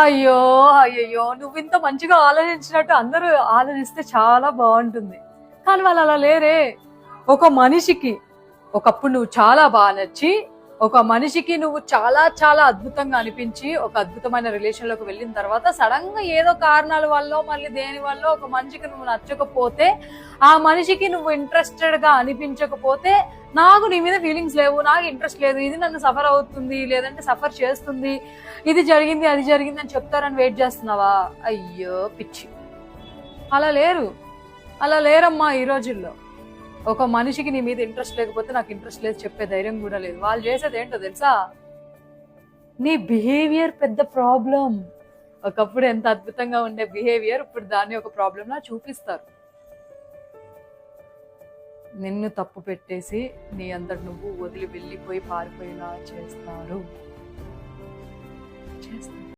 అయ్యో అయ్యయ్యో నువ్వు ఇంత మంచిగా ఆలోచించినట్టు అందరూ ఆలోచిస్తే చాలా బాగుంటుంది. కానీ వాళ్ళు అలా లేరే. ఒక మనిషికి ఒకప్పుడు నువ్వు చాలా బాగా నచ్చి, ఒక మనిషికి నువ్వు చాలా చాలా అద్భుతంగా అనిపించి, ఒక అద్భుతమైన రిలేషన్ లోకి వెళ్ళిన తర్వాత సడన్ గా ఏదో కారణాల వల్ల మళ్ళీ దేని వల్ల ఒక మనిషికి నువ్వు నచ్చకపోతే, ఆ మనిషికి నువ్వు ఇంట్రెస్టెడ్ గా అనిపించకపోతే, నాకు నీ మీద ఫీలింగ్స్ లేవు, నాకు ఇంట్రెస్ట్ లేదు, ఇది నన్ను సఫర్ అవుతుంది లేదంటే సఫర్ చేస్తుంది, ఇది జరిగింది అది జరిగింది అని చెప్తారని వెయిట్ చేస్తున్నావా? అయ్యో పిచ్చి. అలా లేరు, అలా లేరమ్మా ఈ రోజుల్లో. ఒక మనిషికి నీ మీద ఇంట్రెస్ట్ లేకపోతే నాకు ఇంట్రెస్ట్ లేదు చెప్పే ధైర్యం కూడా లేదు. వాళ్ళు చేసేది ఏంటో తెలుసా? నీ బిహేవియర్ పెద్ద ప్రాబ్లం. ఒకప్పుడు ఎంత అద్భుతంగా ఉండే బిహేవియర్ ఇప్పుడు దాన్ని ఒక ప్రాబ్లం లా చూపిస్తారు. నిన్ను తప్పు పెట్టేసి నీ అందరు నువ్వు వదిలి వెళ్ళిపోయి పారిపోయేలా చేస్తారు.